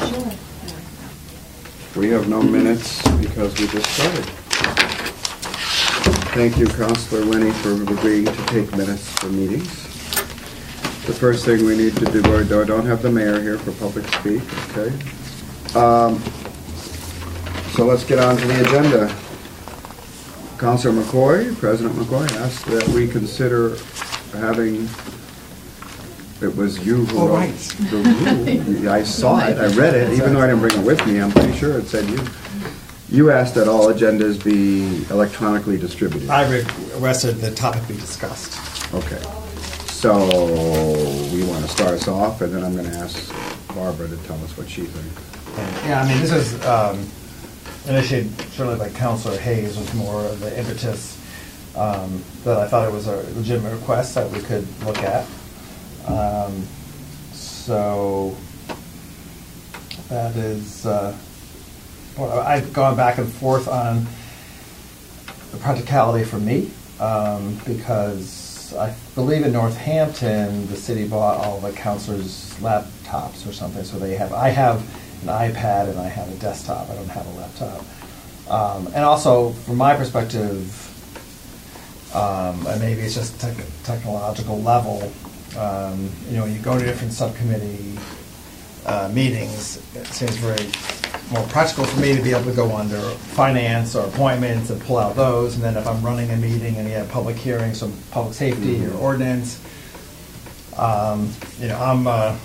Sure. We have no minutes because we just started. Thank you, Councilor Winnie, for agreeing to take minutes for meetings. The first thing we need to do, I don't have the mayor here for public speak, okay? So let's get on to the agenda. Councilor McCoy, President McCoy, asked that we consider having, it was you who wrote right. the rule. I saw it, I read it, even though I didn't bring it with me, I'm pretty sure it said you. You asked that all agendas be electronically distributed. I requested the topic be discussed. Okay. So we want to start us off, and then I'm going to ask Barbara to tell us what she thinks. Yeah, I mean, this was initiated certainly by Councilor Hayes, was more of the impetus that I thought it was a legitimate request that we could look at. So that is, well, I've gone back and forth on the practicality for me, because I believe in Northampton, the city bought all the councilors' laptops or something, so they have, I have an iPad and I have a desktop, I don't have a laptop. And also, from my perspective, and maybe it's just technological level, you know, when you go to different subcommittee meetings, it seems very more practical for me to be able to go under finance or appointments and pull out those, and then if I'm running a meeting and you have public hearings, some public safety or ordinance, you know,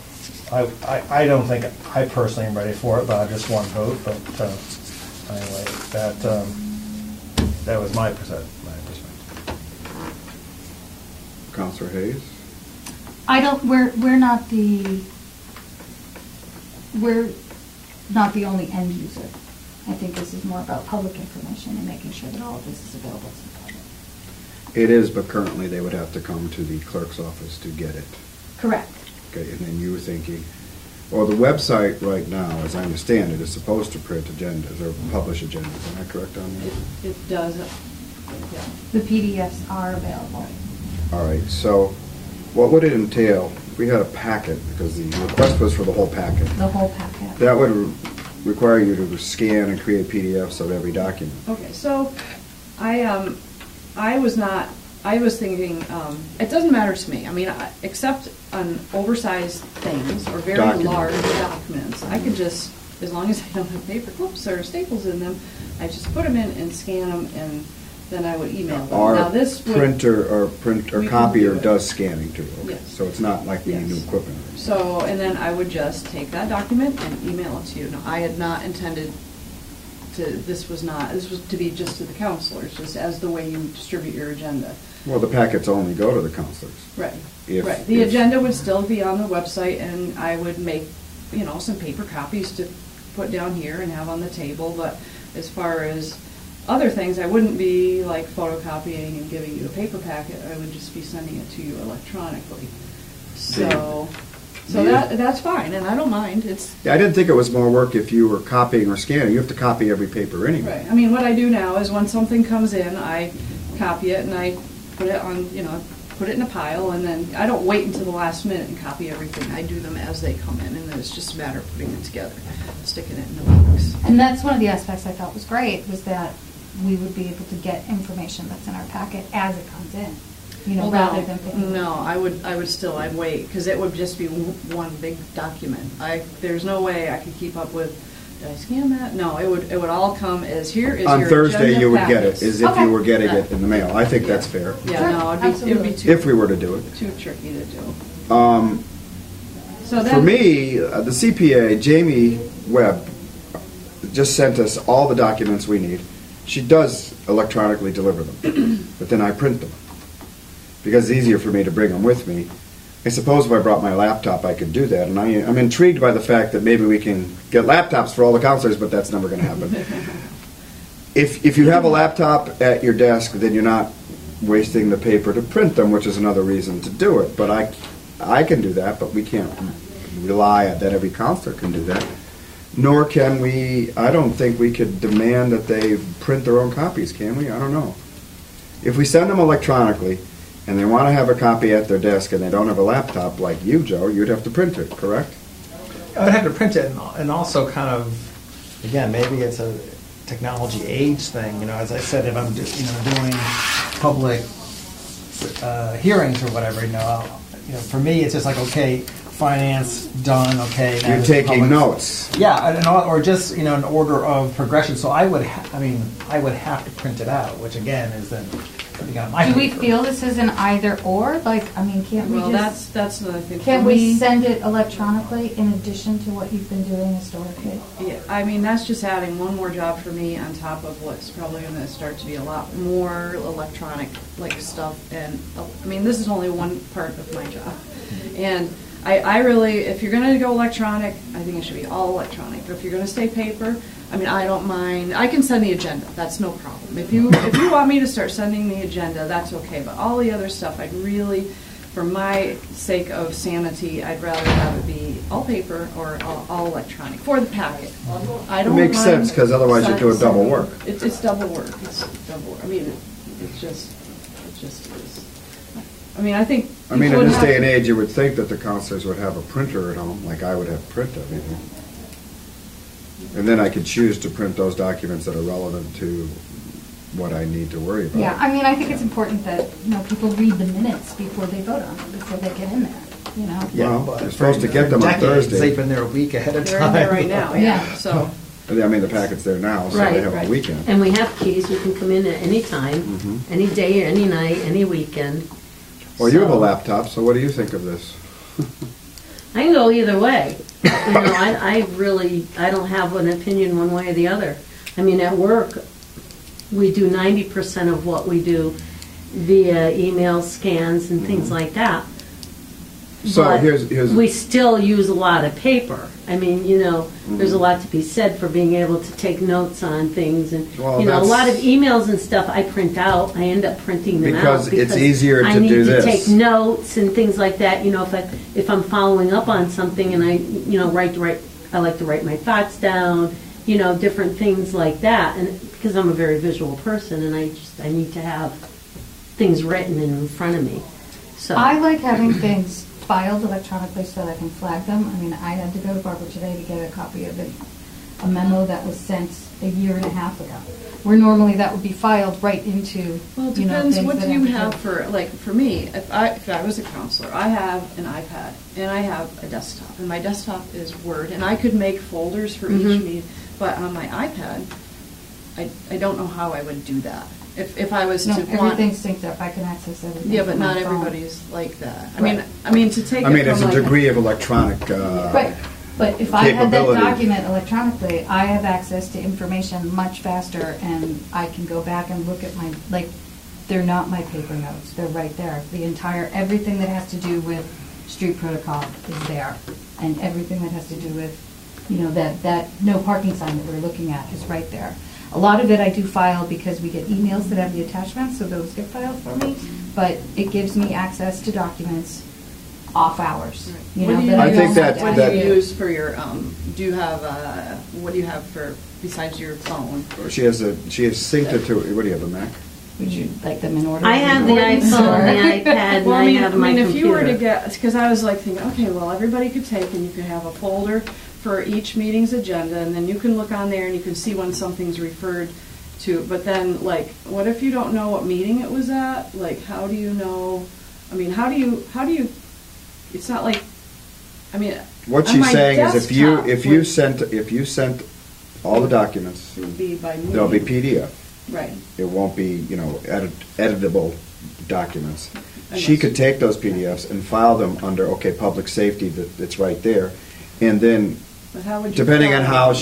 I don't think I personally am ready for it, but I just one vote. But anyway, that was my perspective. Councilor Hayes? We're not the only end user. I think this is more about public information and making sure that all of this is available to the public. It is, but currently they would have to come to the clerk's office to get it. Correct. Okay, and then you were thinking, well, the website right now, as I understand it, is supposed to print agendas or publish agendas. Am I correct on that? It does. The PDFs are available. All right, so what would it entail if we had a packet, because the request was for the whole packet? The whole packet. That would require you to scan and create PDFs of every document. Okay, so I was thinking, it doesn't matter to me. I mean, except on oversized things or very large documents, I could just, as long as I don't have paper clips or staples in them, I just put them in and scan them, and then I would email them. Our Now this would, printer or copier do it. does scanning too. Okay. Yes. So it's not like we need new Yes. equipment. So, and then I would just take that document and email it to you. Now, I had not intended to, this was to be just to the counselors, just as the way you distribute your agenda. Well, the packets only go to the counselors. Right, If- right. The if- agenda would still be on the website, and I would make, you know, some paper copies to put down here and have on the table, but as far as other things, I wouldn't be like photocopying and giving you a paper packet, I would just be sending it to you electronically. So that's fine, and I don't mind, it's, Yeah, I didn't think it was more work if you were copying or scanning. You have to copy every paper anyway. right. I mean, what I do now is when something comes in, I copy it and I put it on, you know, put it in a pile, and then I don't wait until the last minute and copy everything. I do them as they come in, and then it's just a matter of putting it together, sticking it in the box. And that's one of the aspects I thought was great, was that we would be able to get information that's in our packet as it comes in, you know, Well, rather than picking. No, I'd wait, because it would just be one big document. There's no way I could keep up with, did I scan that? No, it would all come as, here is your On agenda Thursday, you would get it, packets. as if Okay. you were getting it in the mail. I think that's Yeah. fair. Yeah, Sure, no, it'd absolutely. be too. If we were to do it. Too tricky to do. So For then. me, the CPA, Jamie Webb, just sent us all the documents we need. She does electronically deliver them, but then I print them, because it's easier for me to bring them with me. I suppose if I brought my laptop, I could do that, and I'm intrigued by the fact that maybe we can get laptops for all the counselors, but that's never going to happen. If you have a laptop at your desk, then you're not wasting the paper to print them, which is another reason to do it. But I can do that, but we can't rely on that every counselor can do that. Nor can we, I don't think we could demand that they print their own copies, can we? I don't know. If we send them electronically, and they want to have a copy at their desk and they don't have a laptop like you, Joe, you'd have to print it, correct? I would have to print it and also kind of, again, maybe it's a technology age thing, as I said, if I'm doing public hearings or whatever, for me, it's just like, okay, finance done, okay. now You're there's the taking public- notes. Yeah, or just, an order of progression, so I would have to print it out, which again is then putting out my Do we paper. feel this is an either or? Like, I mean, can't we Well, just, that's another thing. can't For we me- send it electronically in addition to what you've been doing historically? Yeah, I mean, that's just adding one more job for me on top of what's probably gonna start to be a lot more electronic, like, stuff, and, I mean, this is only one part of my job. And I really, if you're gonna go electronic, I think it should be all electronic, but if you're gonna stay paper, I mean, I don't mind, I can send the agenda, that's no problem. If you want me to start sending the agenda, that's okay, but all the other stuff, I'd really, for my sake of sanity, I'd rather have it be all paper or all electronic for the packet. I don't Makes mind sense, 'cause otherwise you're doing double sending- work. It's double work, it's double work. I mean, it just is. I mean, I think. I mean, people in would this have day and to- age, you would think that the counselors would have a printer at home, like I would have print everything. And then I could choose to print those documents that are relevant to what I need to worry about. Yeah, I mean, I think it's important that, people read the minutes before they vote on them, before they get in there, Well, but you're supposed to for get them on decades, Thursday. They've been there a week ahead of They're time. in there right now, yeah, Yeah. so. I mean, the packet's there now, so they Right, have a right. weekend. And we have keys, we can come in at any time, Mhm. any day, any night, any weekend. Well, you have a So- laptop, so what do you think of this? I can go either way. I don't have an opinion one way or the other. I mean, at work, we do 90% of what we do via email scans and things like that. So But here's we still use a lot of paper. I mean, there's a lot to be said for being able to take notes on things, and Well, a that's- lot of emails and stuff I print out. I end up printing them Because out it's easier I to need do to this. take notes and things like that. If I'm following up on something and I I like to write my thoughts down. Different things like that, and because I'm a very visual person, and I need to have things written in front of me. So I like having things filed electronically so that I can flag them. I mean, I had to go to Barbara today to get a copy of a memo that was sent a year and a half ago, where normally that would be filed right into, Well, it depends things what that do you to have go. for me, if I was a counselor, I have an iPad and I have a desktop, and my desktop is Word, and I could make folders for each meeting, but on my iPad, I don't know how I would do that. If I was No, to want. everything's synced up. I can access everything. Yeah, but from my not phone. everybody's like that. Right. I mean, to take I mean, it it's from a like degree of electronic. Right, but if I had that Capability. document electronically, I have access to information much faster, and I can go back and look at they're not my paper notes, they're right there. Everything that has to do with street protocol is there, and everything that has to do with, that no parking sign that we're looking at is right there. A lot of it I do file because we get emails that have the attachments, so those get filed for me, but it gives me access to documents off hours. What do you that I don't think have that- to What have. do you use for your, do you have, what do you have for, besides your phone? She has synced it to, what do you have, a Mac? Would you like them in order? I have the Importance, iPhone, or- the iPad, and Well, I have my if you were to computer. get, because I was like thinking, okay, well, everybody could take, and you could have a folder for each meeting's agenda, and then you can look on there and you can see when something's referred to, but then, what if you don't know what meeting it was at? How do you know, how do you, it's not like, What on she's my saying is if you desktop sent all the documents, it would be by meeting. they'll be PDF. Right. It won't be, editable documents. I She guess. could take those PDFs and file them under, public safety, that's right there. And then, But how would you? depending on file how it?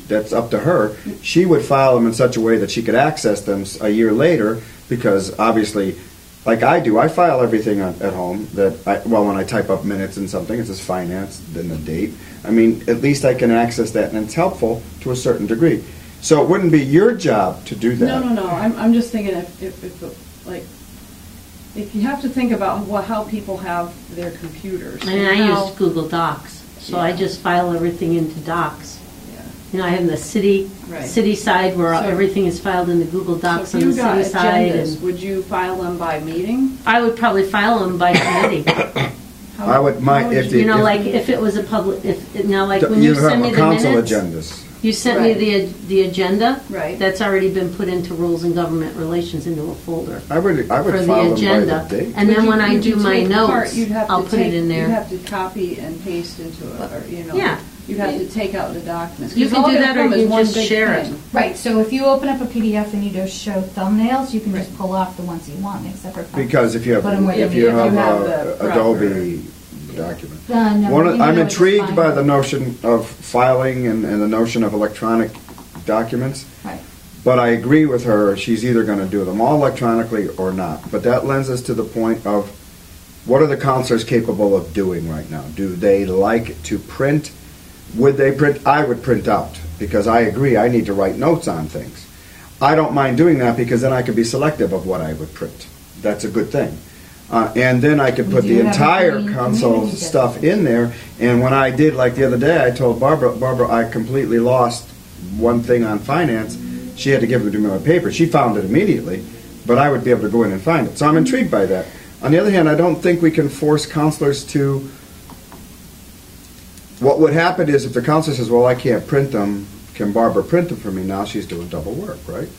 that's up to her, she would file them in such a way that she could access them a year later, because obviously, like I do, I file everything at home when I type up minutes and something, it says finance, then the date. I mean, at least I can access that, and it's helpful to a certain degree. So it wouldn't be your job to do that. No. I'm just thinking if you have to think about how people have their computers. I mean, I and how- use Google Docs, so I Yeah. just file everything into Docs. Yeah. I have the city side where So- everything is filed into Google Docs So on if the you got city side. agendas, And would you file them by meeting? I would probably file them by committee. I would, if You know, if- like if it was a public, now like when you you send have me a the council minutes. agendas. You sent me Right. the agenda. Right. That's already been put into rules and government relations into a folder. I would For file the them by agenda. the date. And then when I Would you do my take apart- notes, you'd have I'll to put it take- in there. You'd have to copy and paste into it, or, you know. Yeah. You'd have to take out the documents. You 'Cause can all do it'll that or come is you one just big share it. thing. Right, so if you open up a PDF and you just show thumbnails, you can just Right. pull off the ones you want, make separate files. Because if you have, Put 'em where if you you need. have If you have a the proper- Adobe document. No, I'm you know it's intrigued fine. by the notion of filing and the notion of electronic documents, Right. but I agree with her, she's either gonna do them all electronically or not. But that lends us to the point of, what are the counselors capable of doing right now? Do they like to print? Would they print? I would print out, because I agree, I need to write notes on things. I don't mind doing that, because then I could be selective of what I would print. That's a good thing. And then I could We put do the have a entire green council community stuff business. in there. And when I did, like the other day, I told Barbara, I completely lost one thing on finance. She had to give it to me on paper. She found it immediately, but I would be able to go in and find it. So I'm intrigued by that. On the other hand, I don't think we can force counselors to. What would happen is if the counselor says, well, I can't print them, can Barbara print them for me? Now she's doing double work, right?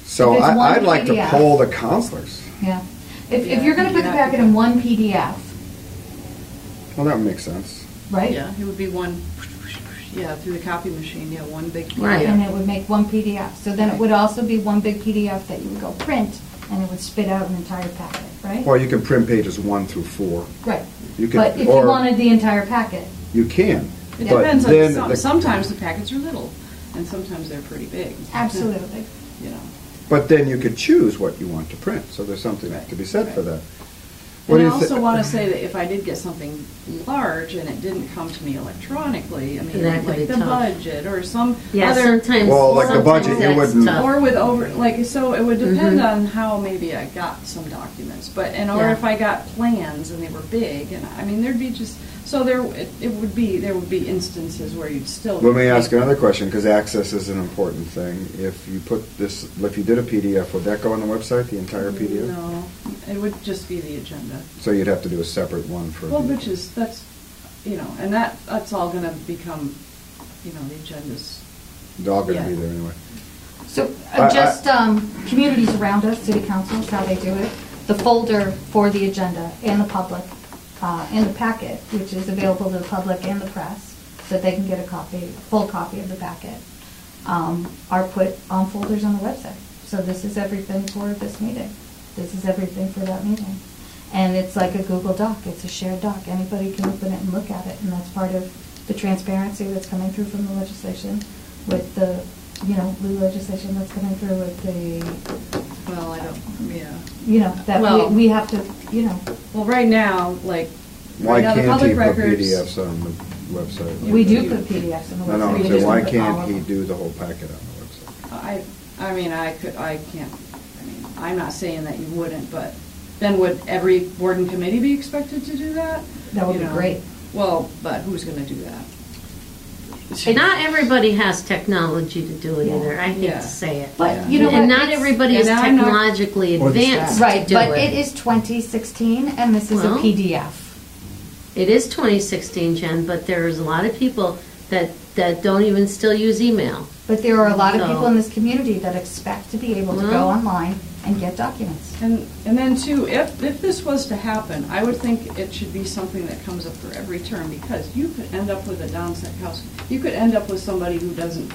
So If it's one I'd like to PDF. poll the counselors. Yeah. If Yeah, you're gonna put the yeah. packet in one PDF, Well, that would make sense. right? Yeah, it would be one, yeah, through the copy machine, yeah, one big. Right. And it would make one PDF. So then it would also be one big PDF that you would go print, and it would spit out an entire packet, right? Or you can print pages 1 through 4. Right. You can, But if you or wanted the entire packet, you can. It But depends then on, the- sometimes the packets are little, and sometimes they're pretty big. absolutely. You know. But then you could choose what you want to print, so there's something Right. to be said for that. What And do I you thi- also want to say that if I did get something large and it didn't come to me electronically, I mean, That could like be the tough. budget or some Yeah, other. sometimes. Well, like the sometimes budget, you that's wouldn't- tough. Or with so it would depend Mhm. on how maybe I got some documents, or Yeah. if I got plans and they were big, and I mean, there'd be just, so there would be instances where you'd still. Let me ask another question, because access is an important thing. If you did a PDF, would that go on the website, the entire PDF? No, it would just be the agenda. So you'd have to do a separate one for. Well, the- that's, and that's all gonna become, the agendas. They're all gonna yeah. be there anyway. So I- just communities around us, city councils, how they do it, the folder for the agenda and the public, and the packet, which is available to the public and the press, so that they can get a full copy of the packet, are put on folders on the website. So this is everything for this meeting. This is everything for that meeting. And it's like a Google Doc, it's a shared doc. Anybody can open it and look at it, and that's part of the transparency that's coming through from the legislation with the legislation that's coming through with the, Well, I don't, that Well- we have to, well, right now, like, Why right now, the can't he public put records. PDFs on the website? we do put PDFs on the No, no, website. I'm We saying, just why don't put all can't of he them. do the whole packet on the website? I'm not saying that you wouldn't, but then would every board and committee be expected to do that? That would You be know? great. Well, but who's gonna do that? Not everybody has technology to do it Yeah. either. I hate Yeah. to say it. But you know what? And not It's- everybody is and I'm not- technologically Or the advanced staff. Right, to do but it is 2016, and this is a Well- PDF. It is 2016, Jen, but there's a lot of people that don't even still use email. But there are a lot of So- people in this community that expect to be able to go Well- online and get documents. And then too, if this was to happen, I would think it should be something that comes up for every term, because you could end up with a Don Sekowski. You could end up with somebody who doesn't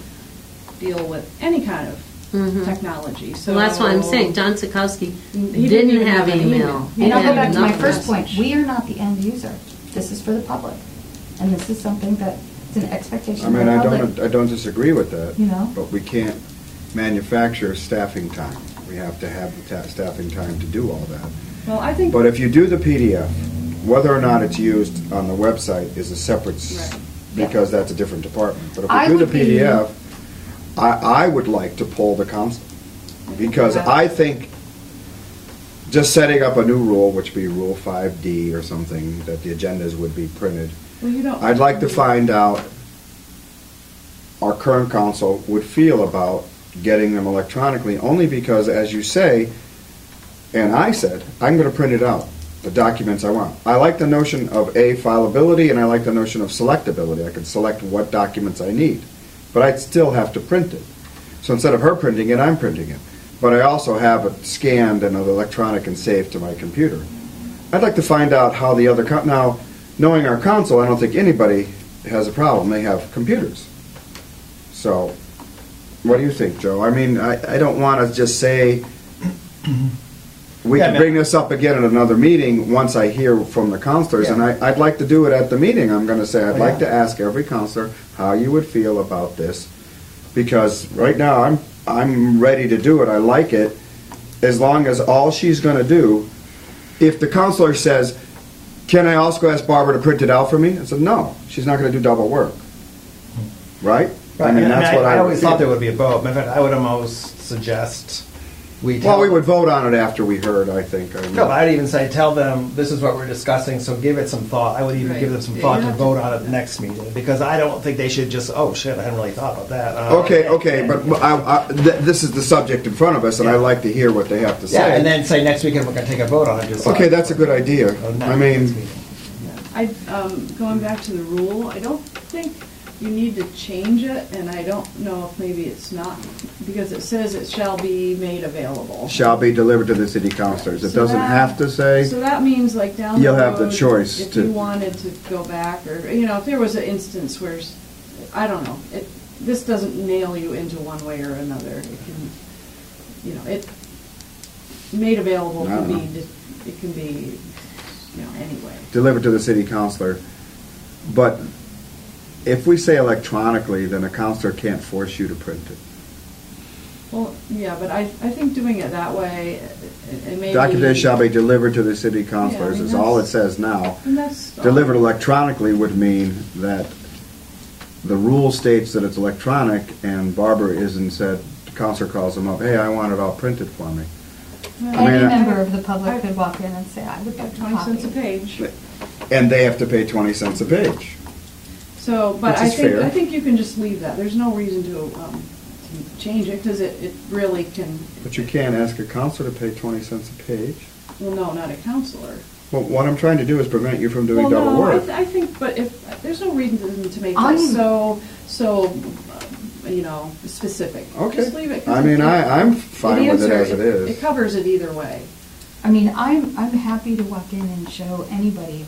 deal with any kind of Mhm. technology, so. Well, that's why I'm saying Don Sikowski He didn't even have an email. He And I'll go had back to my enough first point. message. We are not the end user. This is for the public. And this is something that, it's an expectation I of the mean, public. I don't disagree with that. You know? But we can't manufacture staffing time. We have to have the staffing time to do all that. Well, I think. But if you do the PDF, whether or not it's used on the website is a separate, Right. because that's a different department. But if I we do the would be- PDF, I would like to poll the council. Because I think just setting up a new rule, which would be Rule 5D or something, that the agendas would be printed, Well, you don't. I'd like to find out our current council would feel about getting them electronically, only because, as you say, and I said, I'm going to print it out. the documents I want. I like the notion of fileability, and I like the notion of selectability. I can select what documents I need, but I'd still have to print it. So instead of her printing it, I'm printing it. But I also have it scanned and electronic and saved to my computer. I'd like to find out how the other, now, knowing our council, I don't think anybody has a problem. They have computers. So, what do you think, Joe? I mean, I don't want to just say, we can bring this up again at another meeting once I hear from the counselors, and I'd like to do it at the meeting. I'm going to say, I'd like to ask every counselor how you would feel about this, because right now I'm ready to do it. I like it, as long as all she's going to do, if the counselor says, can I also ask Barbara to print it out for me? I said, no, she's not going to do double work. Right? Right. I always thought there would be a vote. In fact, I would almost suggest we would vote on it after we heard, I think. No, I'd even say, tell them this is what we're discussing, so give it some thought. I would even give them some thought to vote on it the next meeting, because I don't think they should just, oh shit, I hadn't really thought about that. Okay, but this is the subject in front of us, and I'd like to hear what they have to say. Yeah, and then say next weekend we're going to take a vote on it. Okay, that's a good idea. I mean, going back to the rule, I don't think you need to change it, and I don't know if maybe it's not, because it says it shall be made available. Shall be delivered to the city councilors. It doesn't have to say. So that means like down the you'll road, have the choice if you wanted to go back, or, if there was an instance where, I don't know, this doesn't nail you into one way or another. It can, it made available can be, it can be, anyway. Delivered to the city councilor. But if we say electronically, then a counselor can't force you to print it. Well, yeah, but I think doing it that way, it may Documents shall be delivered to the city councilors is all it says now. Delivered electronically would mean that the rule states that it's electronic, and Barbara isn't said, the counselor calls them up, hey, I want it all printed for me. Any member of the public could walk in and say, I would like 20 cents a page. And they have to pay 20 cents a page. So, but I think you can just leave that. There's no reason to change it, because it really can. But you can't ask a counselor to pay 20 cents a page. Well, no, not a counselor. Well, what I'm trying to do is prevent you from doing double work. I think, but if there's no reason to make that so specific. Okay. Just leave it. I mean, I'm fine with it as it is. It covers it either way. I mean, I'm happy to walk in and show anybody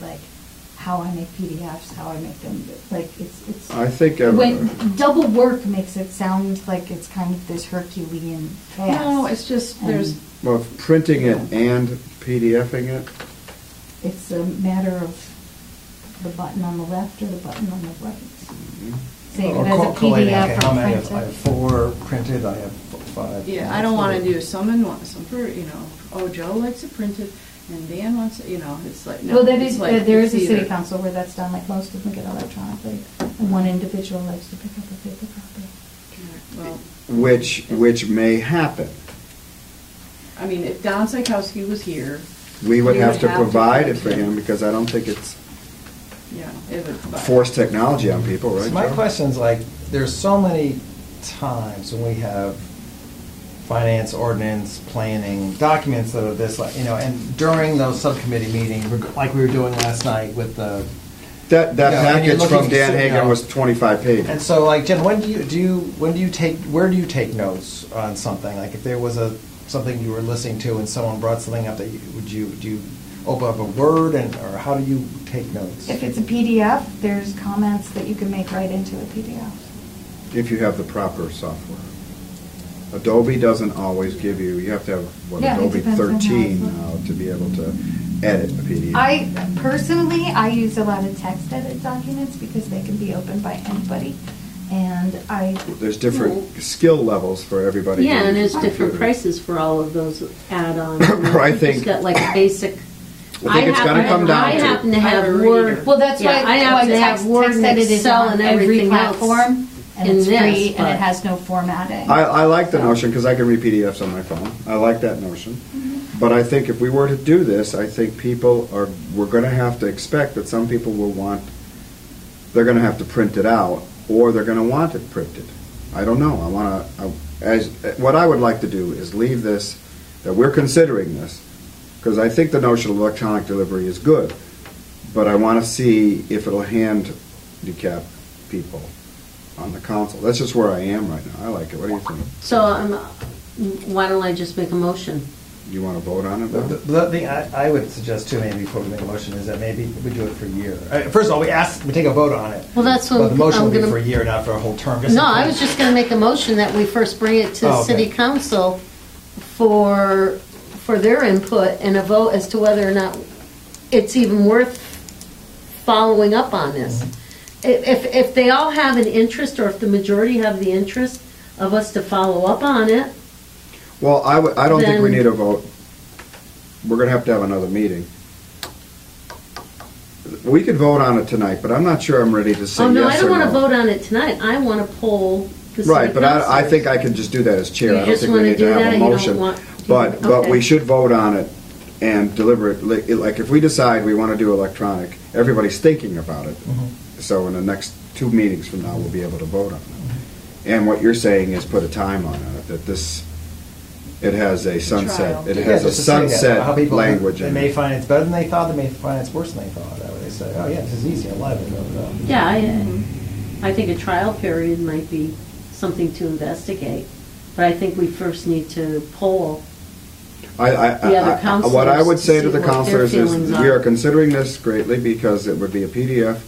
how I make PDFs, how I make them. It's. I think when double work makes it sound like it's kind of this Herculean task. No, it's just there's. Well, printing it and PDFing it. It's a matter of the button on the left or the button on the right. Save it as a PDF or print it. I have 4 printed, I have 5. Yeah, I don't want to do some for, Joe likes it printed, and Dan wants it, it's like, no. Well, that is, like, there is a either. city council where that's done, like most of them get electronically, and one individual likes to pick up a paper copy. Well, which may happen. I mean, if Don Psychowski was here. We would have to provide it for him, because I don't think it's forced technology on people, right? So my question's there's so many times when we have finance, ordinance, planning, documents that are this, and during those subcommittee meetings, like we were doing last night with the... That package from Dan Hagan was 25 pages. And so, Jen, where do you take notes on something? Like if there was something you were listening to and someone brought something up, do you open up a Word, or how do you take notes? If it's a PDF, there's comments that you can make right into a PDF. If you have the proper software. Adobe doesn't always give you have to have Adobe 13 now to be able to edit a PDF. I use a lot of text edit documents because they can be opened by anybody. And there's different skill levels for everybody. Yeah, and there's different prices for all of those add-ons. I think it's got a basic. I think it's going to come down to. I happen to have Word. Well, that's why I happen to have Word and Excel and everything platform, and it's free, and it has no formatting. I like the notion because I can read PDFs on my phone. I like that notion. Mm-hmm. But I think if we were to do this, I think we're going to have to expect that some people they're going to have to print it out, or they're going to want it printed. I don't know. Mm-hmm. What I would like to do is leave this, that we're considering this, because I think the notion of electronic delivery is good, but I want to see if it'll handicap people on the council. That's just where I am right now. I like it. What do you think? So why don't I just make a motion? You want to vote on it now? The thing I would suggest too, maybe before we make a motion, is that maybe we do it for a year. First of all, we take a vote on it. Well, that's what But the motion I'm will be gonna- for a year, not for a whole term. No, I was just going to make a motion that we first bring it to Oh, okay. city council for their input and a vote as to whether or not it's even worth following up on this. If they all have an interest, or if the majority have the interest of us to follow up on it, Well, I don't think we Then- need a vote. We're going to have another meeting. We could vote on it tonight, but I'm not sure I'm ready to say oh no, I yes don't or want to no. vote on it tonight. I want to poll the city Right, but I councilors. think I can just do that as chair. You I don't just think we wanna need do to have that? a You don't motion. want- But okay. we should vote on it and deliver it. Like, if we decide we want to do electronic, everybody's thinking about it. So in the next 2 meetings from now, we'll be able to vote on it. And what you're saying is put a time on it, that it has a sunset, trial. it Yeah, has a just to say that, how sunset people- language They in may it. find it's better than they thought, they may find it's worse than they thought. That way they say, oh yeah, this is easy, I love it. Yeah, I think a trial period might be something to investigate, but I think we first need to poll. The other What I would counselors say to to the see what their counselors is, feelings we are. are considering this greatly because it would be a PDF.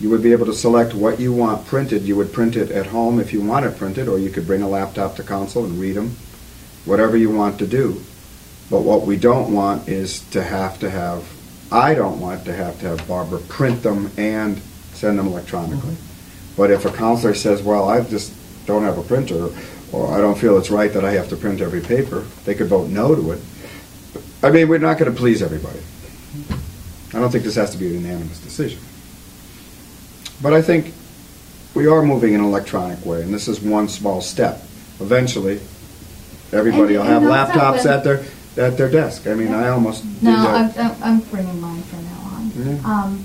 You would be able to select what you want printed. You would print it at home if you want it printed, or you could bring a laptop to council and read them, whatever you want to do. But what we don't want is to have, I don't want to have Barbara print them and send them electronically. But if a counselor says, well, I just don't have a printer, or I don't feel it's right that I have to print every paper, they could vote no to it. I mean, we're not going to please everybody. I don't think this has to be a unanimous decision. But I think we are moving in an electronic way, and this is one small step. Eventually, everybody will have And also laptops when- at their desk. I mean, I almost did No, that. I'm bringing mine from now on.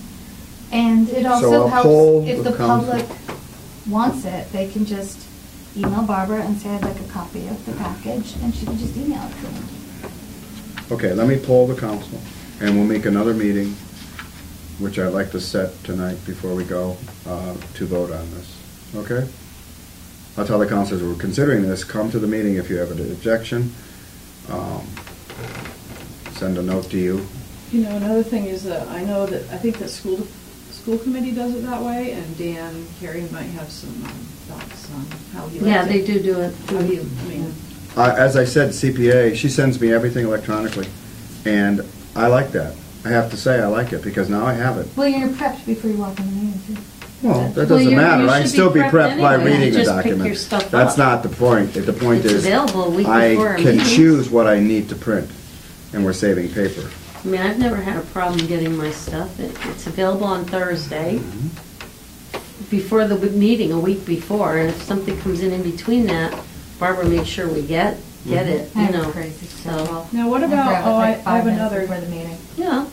Yeah. And it So also I'll poll helps if the the council. public wants it, they can just email Barbara and say, I'd like a copy of the package, and she can just email it to them. Okay, let me poll the council, and we'll make another meeting, which I'd like to set tonight before we go to vote on this. Okay? I'll tell the councilors we're considering this. Come to the meeting if you have an objection. Send a note to you. You know, another thing is that I think that school committee does it that way, and Dan Carey might have some thoughts on how he likes it. Yeah, they do it. How do you, I mean, As I said, CPA, she sends me everything electronically, and I like that. I have to say, I like it, because now I have it. Well, you're prepped before you walk in the meeting, too. Well, that Well, doesn't you matter. I can should still be be prepped prepped by anyway. reading You the just pick your document. stuff That's up. not the point. The point It's is, available a week before I our can meetings. choose what I need to print, and we're saving paper. I mean, I've never had a problem getting my stuff. It's available on Thursday before the meeting, a week before, and if something comes in between that, Barbara makes sure we get it, you know. Crazy So, stuff. now what I about, grab it oh, like I 5 have minutes another, before the meeting. yeah.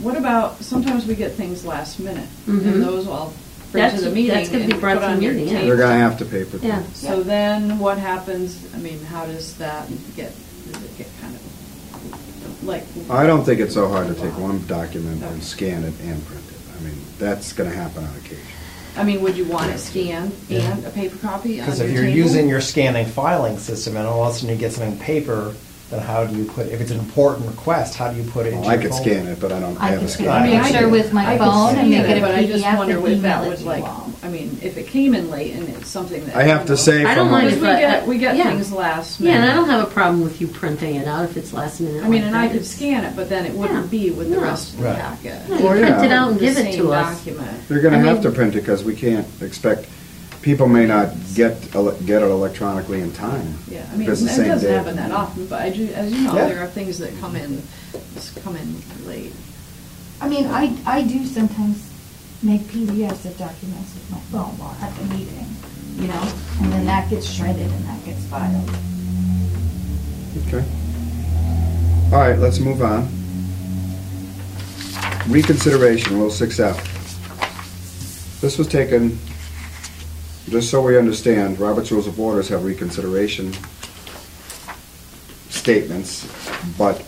what about, sometimes we get things last minute, Mhm. and those I'll bring to That's- the meeting that's gonna be and brought put to on the your meeting, yeah. They're table. gonna have to paper. Yeah. So then what happens, I mean, how does that get, does it get kind of, like? I don't think it's so hard to take one document and scan it and print it. I mean, that's gonna happen on occasion. I mean, would you want it scanned and a paper copy on Because your if table? you're using your scanning filing system and all of a sudden you get something paper, then how do you put, if it's an important request, how do you put it into Well, I your could folder? scan it, but I don't I have a could scanner. scan I a mean, picture with my I could phone and see make it a but I just PDF wonder and if email that it would to you like, all. I mean, if it came in late and it's something that. I have to say I don't from mind a- if Because we get yeah. things last Yeah, minute. and I don't have a problem with you printing it out if it's last minute. I mean, like and I that. could It's- scan it, but then it wouldn't Yeah. be with the No. rest of the Right. packet. No, you Well, print it yeah. out and The give it same to us. document. They're gonna I have mean- to print it, because we can't expect, people may not get it electronically in time. Yeah, I mean, Because it the same doesn't day. happen that often, but as you know, Yeah. there are things that come in late. I mean, I do sometimes make PDFs of documents with my phone while at the meeting, you know, and then that gets shredded and that gets filed. Okay. All right, let's move on. Reconsideration, Rule 6F. This was taken, just so we understand, Robert's Rules of Orders have reconsideration statements, but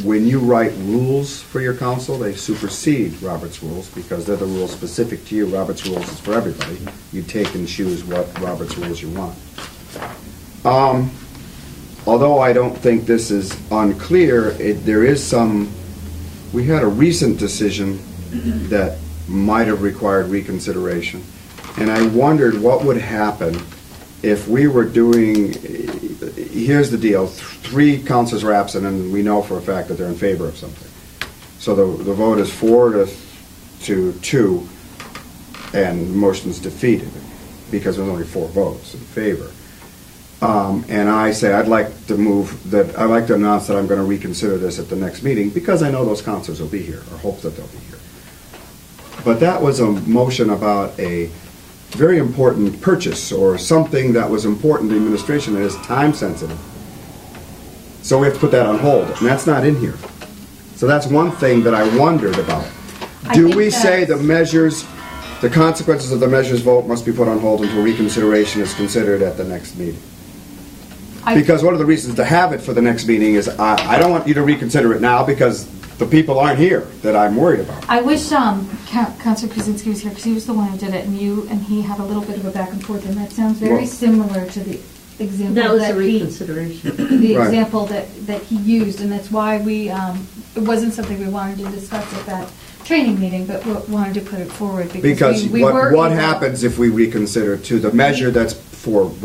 when you write rules for your council, they supersede Robert's rules because they're the rules specific to you. Robert's rules is for everybody. You take and choose what Robert's rules you want. Although I don't think this is unclear, there is some, we had a recent decision that might have required reconsideration. And I wondered what would happen if we were doing, here's the deal, 3 councilors are absent and we know for a fact that they're in favor of something. So the vote is 4 to 2 and the motion's defeated because there's only 4 votes in favor. And I say I'd like to announce that I'm going to reconsider this at the next meeting because I know those councilors will be here, or hope that they'll be here. But that was a motion about a very important purchase or something that was important to the administration that is time sensitive. So we have to put that on hold, and that's not in here. So that's one thing that I wondered about. Do we say the consequences of the measures vote must be put on hold until reconsideration is considered at the next meeting? Because one of the reasons to have it for the next meeting is I don't want you to reconsider it now because the people aren't here that I'm worried about. I wish Councilor Krasinski was here because he was the one who did it, and you and he had a little bit of a back and forth, and that sounds very similar to the example That was a reconsideration. The Right. example that he used, and that's why we it wasn't something we wanted to discuss at that training meeting, but we wanted to put it forward because we were what able- happens if we reconsider to the measure that's put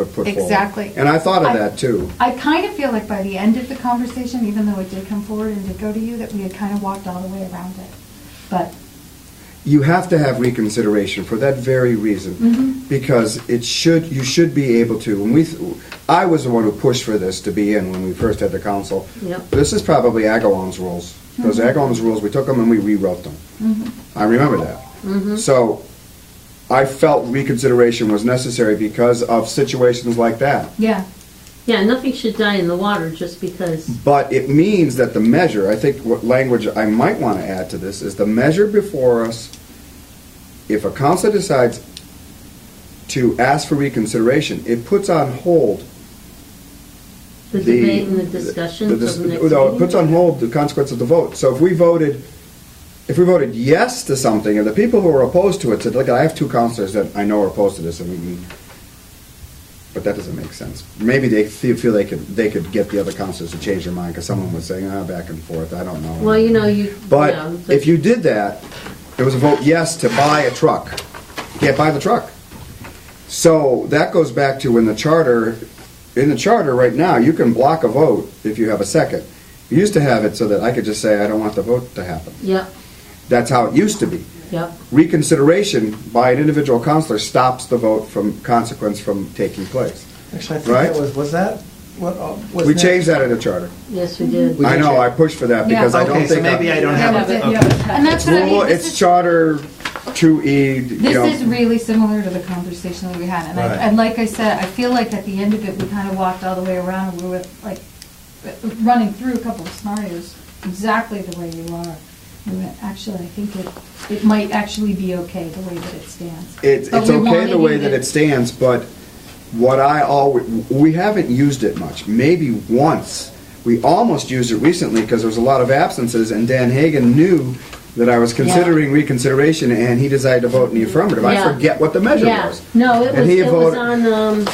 forward? Exactly. And I thought of that too. I kind of feel like by the end of the conversation, even though it did come forward and did go to you, that we had kind of walked all the way around it. But You have to have reconsideration for that very reason, because you should be able to. I was the one who pushed for this to be in when we first had the council. Yep. This is probably Agawam's rules, because Agawam's rules, we took them and we rewrote them. I remember that. So I felt reconsideration was necessary because of situations like that. yeah, Yeah, nothing should die in the water just because. But it means that the measure, I think what language I might want to add to this is the measure before us, if a council decides to ask for reconsideration, it puts on hold The debate and the discussion until the next no, it meeting? puts on hold the consequence of the vote. So if we voted yes to something, and the people who are opposed to it said, look, I have 2 councilors that I know are opposed to this, but that doesn't make sense. Maybe they feel they could get the other councilors to change their mind because someone was saying, back and forth, I don't know. Well, you. But yeah, if you did that, it was a vote yes to buy a truck. You can't buy the truck. So that goes back to in the charter right now, you can block a vote if you have a second. You used to have it so that I could just say, I don't want the vote to happen. Yep, That's how it used to be. yep. Reconsideration by an individual councilor stops the vote from consequence from taking place. Actually, I think Right? that was that what was We that? changed that in the charter. Yes, we did. We I did know, change- I pushed for that because Yeah. I don't Okay, so think. maybe I don't Yeah, have it. Yeah, Okay. and that's what I mean. It's charter 2E, This is really similar to the conversation that we had, and, Right. and like I said, I feel like at the end of it, we kind of walked all the way around, and we were like running through a couple of scenarios exactly the way you are. We went, actually, I think it might actually be okay the way that it stands. It's But we okay wanted the way you that to- it stands, but we haven't used it much. Maybe once. We almost used it recently because there was a lot of absences, and Dan Hagan knew that I was considering reconsideration, and he decided to vote in the affirmative. I Yeah. forget what the measure Yeah, was. no, it And was, he it was voted- on,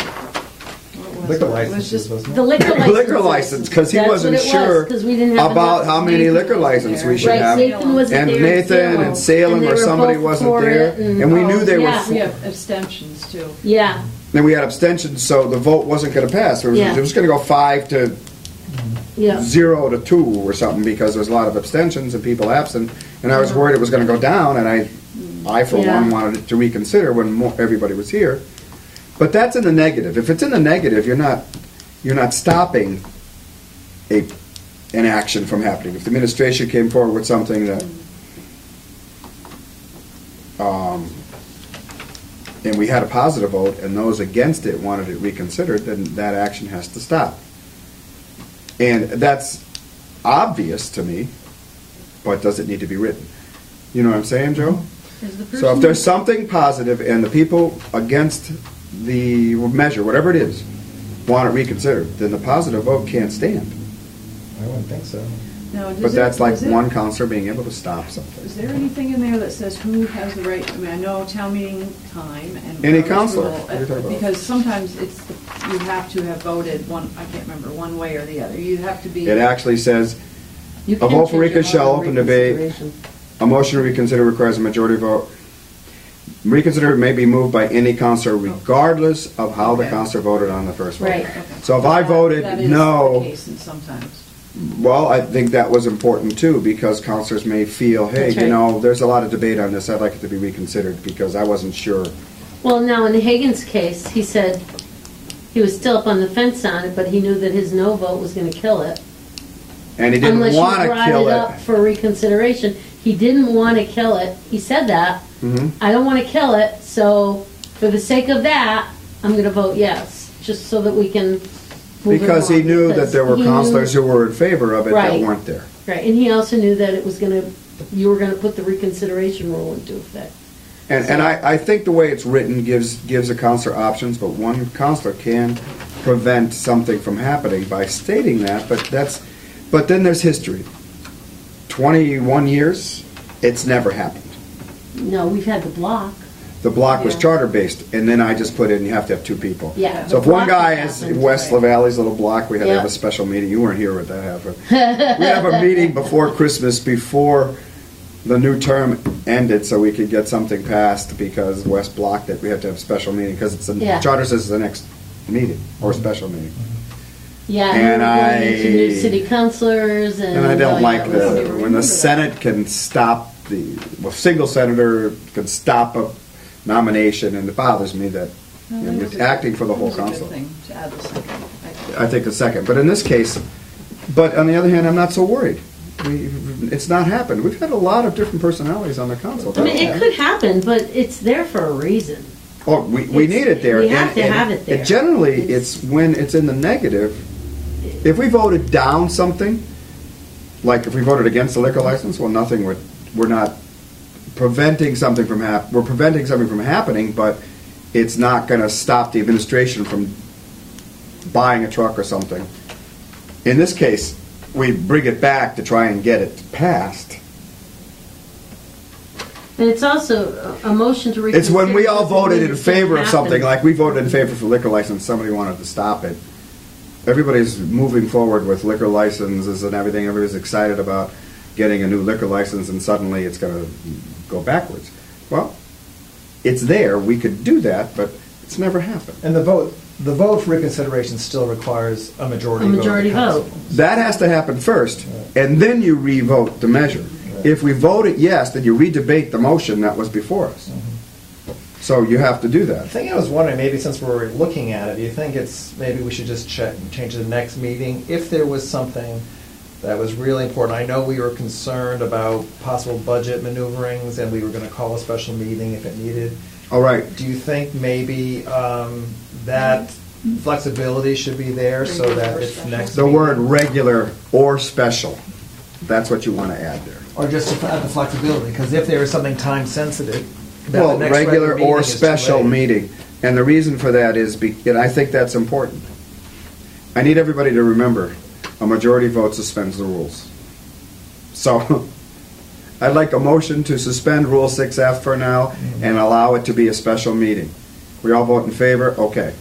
Liquor It was licenses, just wasn't the it? liquor license. Liquor license, because he wasn't sure Because we didn't have about enough. how many liquor licenses we should Right, have. Nathan wasn't And there. Nathan and Salem they or were somebody both wasn't for there, it, and we knew they were yeah. We have abstentions too. Yeah, Then we had abstentions, so the vote wasn't going to pass. It was Yeah. going to go 5 to yeah. 0 to 2 or something because there was a lot of abstentions and people absent, and I was worried it was going to go down, and I for Yeah. one wanted it to reconsider when everybody was here. But that's in the negative. If it's in the negative, you're not stopping an action from happening. If the administration came forward with something that, and we had a positive vote, and those against it wanted it reconsidered, then that action has to stop. And that's obvious to me, but does it need to be written? You know what I'm saying, Joe? Is the So if person- there's something positive and the people against the measure, whatever it is, want it reconsidered, then the positive vote can't stand. I wouldn't think so. Now, does But it- that's like does it- one counselor being able to stop something. Is there anything in there that says who has the right, I mean, I know town meeting time and. Any Robert's counselor. rule, What are you talking about? Because sometimes you have to have voted one, I can't remember, one way or the other. You have to be. It actually says, You A can vote for change your recon shall vote on open debate. reconsideration. a motion to reconsider requires a majority vote. Reconsider may be moved by any counselor regardless of how the Okay. counselor voted on the first vote. Right. Okay. So if I voted That is no- the case in sometimes. Well, I think that was important too, because counselors may feel, hey, That's you right. know, there's a lot of debate on this, I'd like it to be reconsidered, because I wasn't sure. Well, now, in Hagan's case, he said he was still up on the fence on it, but he knew that his no vote was gonna kill it. And he didn't Unless want you to brought kill it it. up for reconsideration. He didn't want to kill it. He said that. Mhm. I don't want to kill it, so for the sake of that, I'm going to vote yes, just so that we can move it Because he along, knew that because there were he counselors knew- who were in favor of it that Right. weren't there. Right, and he also knew that it was going to, you were going to put the reconsideration rule into effect. And I think the way it's written gives a counselor options, but one counselor can prevent something from happening by stating that, but then there's history. 21 years, it's never happened. No, we've had the block. The block was Yeah. charter-based, and then I just put in, you have to have two people. Yeah. So if the one block guy has is happened. West LaValley's little block, we had to have Yeah. a special meeting. You weren't here when that happened. We have a meeting before Christmas, before the new term ended, so we could get something passed, because West blocked it. We have to have a special meeting, because Yeah. charter says it's the next meeting, or special meeting. Yeah, And and we're going into new I- city councilors and. And I oh, don't yeah, like it was- when the Senate can stop a single senator can stop a nomination, and it bothers me that No, you know, that you're was a acting good- for the whole that was a good council. thing to add the second. I think a second, but in this case, but on the other hand, I'm not so worried. It's not happened. We've had a lot of different personalities on the council. I mean, it could happen, but it's there for a reason. Oh, we It's- need it there. we have and- to and have it there. Generally, It's- it's when it's in the negative. If we voted down something, like if we voted against the liquor license, well, nothing would. We're not preventing something from We're preventing something from happening, but it's not going to stop the administration from buying a truck or something. In this case, we bring it back to try and get it passed. And it's also a motion to reconsider. It's when we all doesn't mean voted in it's gonna favor of something, happen. like we voted in favor for liquor license, somebody wanted to stop it. Everybody's moving forward with liquor licenses and everything, everybody's excited about getting a new liquor license, and suddenly it's gonna go backwards. Well, it's there, we could do that, but it's never happened. And the vote for reconsideration still requires a majority A vote. majority of the council. vote. That has to happen first, and then you re-vote the measure. If we voted yes, then you re-debate the motion that was before us. So you have to do The that. thing I was wondering, maybe since we're looking at it, do you think maybe we should just change the next meeting if there was something that was really important? I know we were concerned about possible budget maneuverings, and we were going to call a special meeting if it needed. All right, Do you think maybe that flexibility should be there so that if next the meeting- word regular or special, that's what you want to add there. Or just to add the flexibility, because if there is something time sensitive, that Well, the next regular meeting or is too special late. meeting. And the reason for that is, and I think that's important. I need everybody to remember, a majority vote suspends the rules. So, I'd like a motion to suspend Rule 6F for now and allow it to be a special meeting. We all vote in favor? Okay.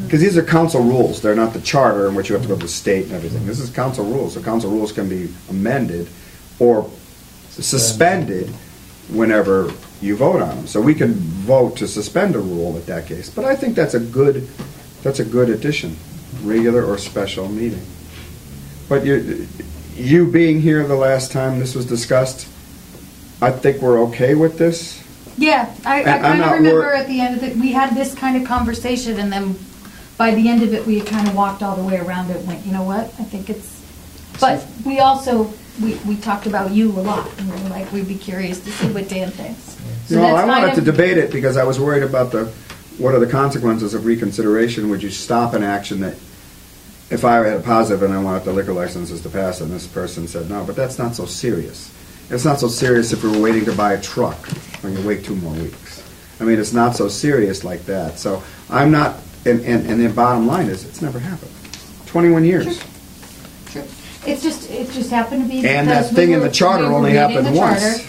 Because these are council rules, they're not the charter in which you have to go to the state and everything. This is council rules, so council rules can be amended or suspended whenever you vote on them. So we can vote to suspend a rule at that case. But I think that's a good addition, regular or special meeting. But you being here the last time this was discussed, I think we're okay with this. Yeah, I And I'm kind of not remember wor- at the end of it, we had this kind of conversation, and then by the end of it, we had kind of walked all the way around it and went, you know what, I think it's, but we also, we talked about you a lot, and we were like, we'd be curious to see what Dan thinks. So No, that's I wanted kind to of- debate it because I was worried about what are the consequences of reconsideration? Would you stop an action that, if I had a positive and I wanted the liquor licenses to pass and this person said no, but that's not so serious. It's not so serious if we were waiting to buy a truck and you wait 2 more weeks. I mean, it's not so serious like that. So I'm not, and the bottom line is, it's never happened. 21 years. Sure. It just happened to be. And because that thing we in the were- charter we were only reading happened the once. charter.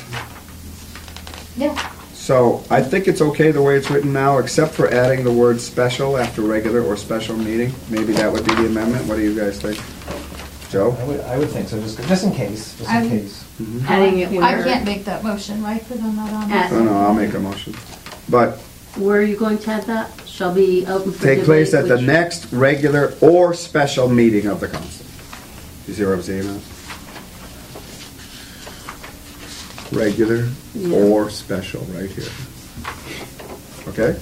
Yeah, So I think it's okay the way it's written now, except for adding the word special after regular or special meeting. Maybe that would be the amendment. What do you guys think? Joe? I would think so, just in case, I'm- Adding it I where? can't make that motion, right, because I'm not on At- it. Oh, no, I'll make a motion. But Where are you going to add that? Shall be open for take place debate, at the which- next regular or special meeting of the council. You see what I'm saying now? Regular Yeah. or special, right here. Okay?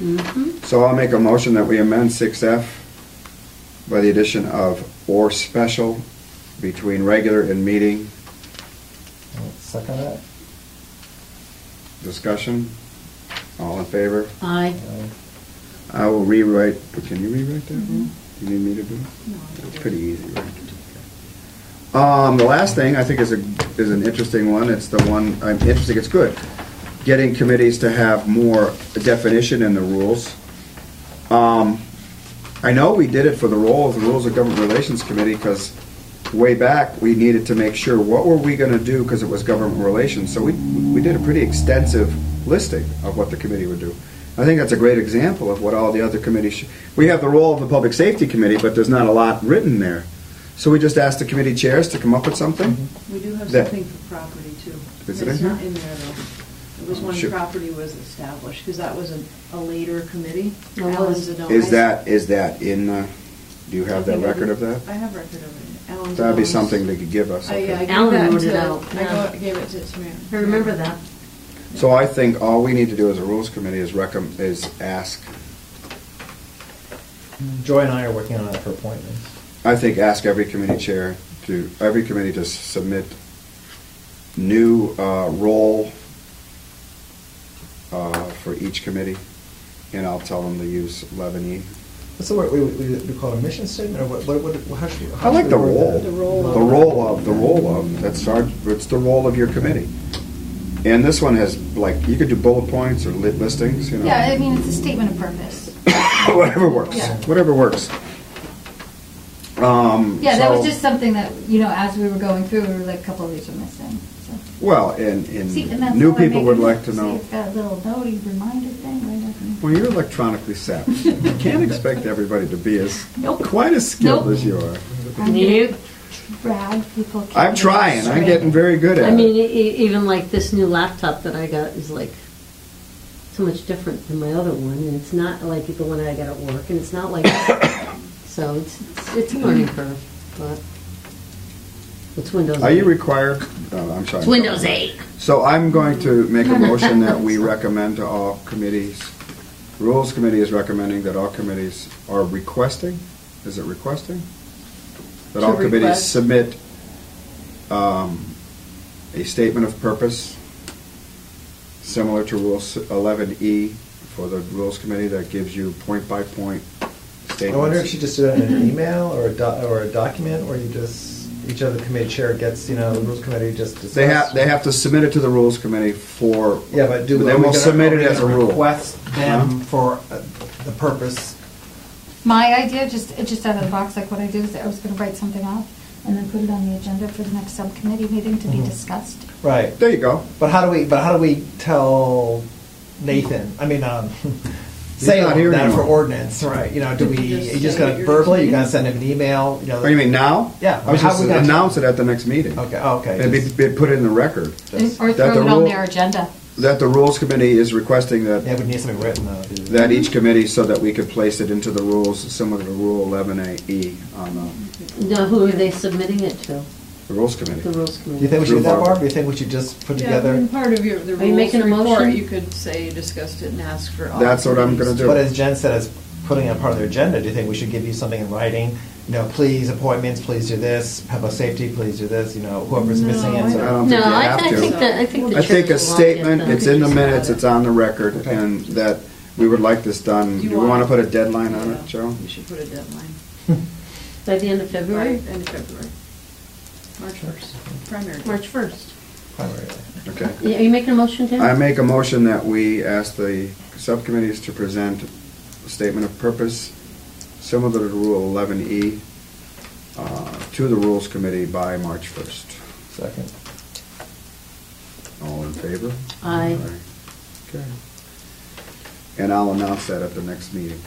Mhm. So I'll make a motion that we amend 6F by the addition of or special between regular and meeting. Second that? Discussion? All in favor? Aye. I will rewrite, can you rewrite that? Do you need me to do it? No, It's pretty easy, right? The last thing I think is an interesting one. It's the one, interesting, it's good. Getting committees to have more definition in the rules. I know we did it for the Rules of Government Relations Committee, because way back, we needed to make sure, what were we gonna do, because it was government relations. So we did a pretty extensive listing of what the committee would do. I think that's a great example of what all the other committees we have the role of the Public Safety Committee, but there's not a lot written there. So we just asked the committee chairs to come up with something. We do have That- something for property too. Is it It's in not here? in there though. It was when Should- property was established, because that was a later committee. Oh, Alan was- Zidone. Is that in the, do you have I that think I record do. of that? I have record of it. Alan That'd be Zidone's- something they could give us. I okay. gave Alan that wrote it to- out, yeah. gave it to Samara. I remember that. So I think all we need to do as a rules committee is ask, Joy and I are working on it for appointments. I think ask every committee to submit new role for each committee, and I'll tell them to use 11E. What's the word, we call it a mission statement, or how should we? I like the role. The role The of. role of, it's the role of your committee. And this one has, like, you could do bullet points or listings, you know. Yeah, I mean, it's a statement of purpose. Whatever works, Yeah. whatever works. Yeah, that was So- just something that, as we were going through, we were like, a couple of these are missing, so. Well, and See, and that's new all I'm people would making. like to See, know. it's got a little notey reminder thing right up in. Well, you're electronically savvy. You can't expect everybody to be Nope. quite as skilled Nope. as you are. I'm You? gonna brag, people can't. I'm trying, I'm straight. getting very good at I mean, it. even like this new laptop that I got is like so much different than my other one, and it's not like the one I got at work, and it's not like, so it's a learning curve, but it's Windows 8. Are you required, I'm sorry. It's Windows 8. So I'm going to make a motion that we recommend to all committees, Rules Committee is recommending that all committees are requesting, is it requesting? That To all committees request. submit a statement of purpose similar to Rule 11E for the Rules Committee that gives you point-by-point statements. I wonder if you just do it in an email or a document, or you just, each other committee chair gets, the rules committee just decides. They have to submit it to the Rules Committee for. Yeah, but then we'll submit it as a rule. Request them Huh? for the purpose. My idea, just out of the box, like what I did, is I was gonna write something off and then put it on the agenda for the next subcommittee meeting to be Mhm. discussed. Right. There you go. But how do we tell Nathan? I mean, say not here that for anymore. ordinance, right? Do we? Just You just say gonna what you're verbally? You saying. gonna send him an email? Oh, you mean now? Yeah. I was How just we gonna- announce it at the next meeting. Okay. Oh, okay. And just- be put in the record. just- Or that throw the it on rule- their agenda. That the Rules Committee is requesting Yeah, that, we need something written though. that each committee, so that we could place it into the rules, similar to Rule 11AE on Now, who are they submitting it to? the Rules Committee. The Rules Do Committee. you think we should do that, Barbara. Barb? Do you think we should just put Yeah, together? in part of the Are rules you making a report, motion? you could say, discussed it and ask for all. That's what I'm gonna committees. do. But as Jen said, as putting it part of their agenda, do you think we should give you something in writing? Please appointments, please do this. Public safety, please do this. Whoever's No, missing I it. I So. don't No, think you I have to. think I think the I think a church will all statement, get it's that. in the minutes, it's on the record, Okay. and that we would like this done. Do Do you you want to want- put a deadline on Yeah, it, Joe? You should put a deadline. By the end of February? Right, end of February. March 1st, primary. March 1st. Primarily. Okay. Yeah, are you making a motion, Tim? I make a motion that we ask the subcommittees to present a statement of purpose similar to Rule 11E to the Rules Committee by March 1st. Second. All in favor? Aye. Okay. And I'll announce that at the next meeting.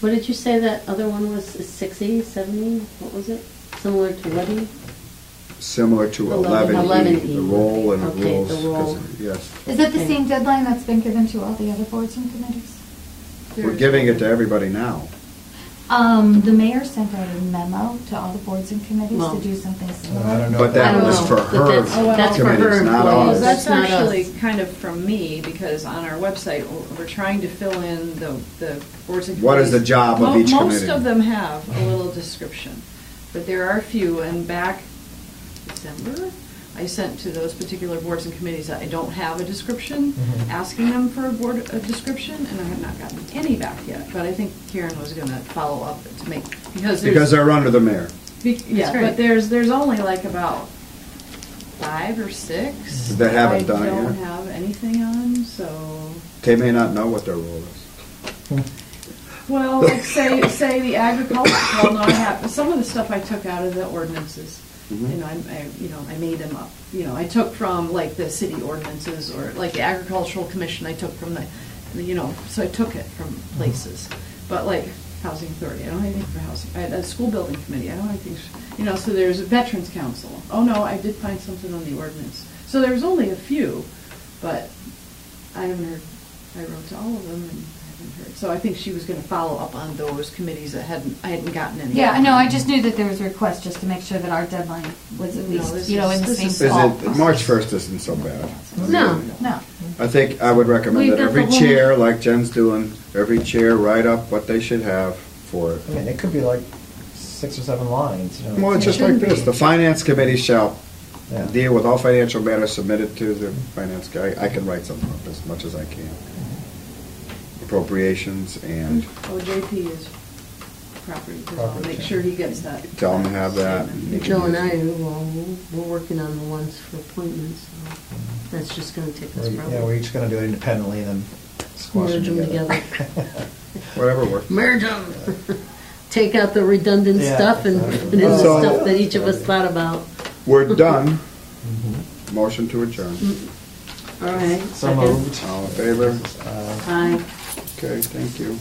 What did you say that other one was, 60, 70? What was it? Similar to what? Similar to 11E, 11E, the role and the okay, rules. the role. 'cause, yes. Is that the Okay. same deadline that's been given to all the other boards and committees? We're giving it to everybody now. The mayor sent out a memo to all the boards and committees Well, to do something I don't similar. know. But I that don't was know, for but her that's for her committees, not employees. ours. Well, that's not actually us. kind of from me, because on our website, we're trying to fill in the boards and committees. What is the job of each Most committee? of them have a little description, but there are a few, and back December, I sent to those particular boards and committees that I don't have a description, Mhm. asking them for a description, and I have not gotten any back yet, but I think Karen was gonna follow up to make, because there's. Because they're under the mayor. Yeah, great. but there's only like about 5 or 6 That haven't done it I don't yet? have anything on, so. They may not know what their role is. Well, like say the agriculture, well, no, I have, some of the stuff I took out of the ordinances. Mhm. I made them up. I took from like the city ordinances, or like the agricultural commission, I took from so I took it from places. But like housing authority, I don't have anything for housing. I had a school building committee, I don't have anything, so there's a veterans council. Oh, no, I did find something on the ordinance. So there was only a few, but I haven't heard, I wrote to all of them and I haven't heard. So I think she was gonna follow up on those committees that I hadn't gotten any. Yeah, no, I just knew that there was a request just to make sure that our deadline was at No, least, this in the is- same this Is spot. it, March 1st isn't so bad. No. No. I think I would recommend We've that got every the whole- chair, like Jen's doing, every chair write up what they should have for it. I mean, it could be like 6 or 7 lines, Well, it's It just like shouldn't this, be. the finance committee shall Yeah. deal with all financial matters submitted to the finance guy. I can write something up as much as I can. Appropriations and Oh, JP is property, 'cause I'll Property. make sure he gets that. Tell him to have that. statement. Joe and I, we're working on the ones for appointments, so that's just gonna take us Yeah, we're probably. each gonna do it independently and then squash Merge them them together. whatever works. Merge them. Take out the redundant Yeah, stuff and exactly. put in the So- stuff that each of us thought about. We're done. Mhm. Motion to adjourn. All right. So second. moved. All in favor? Uh, Aye. Okay, thank you.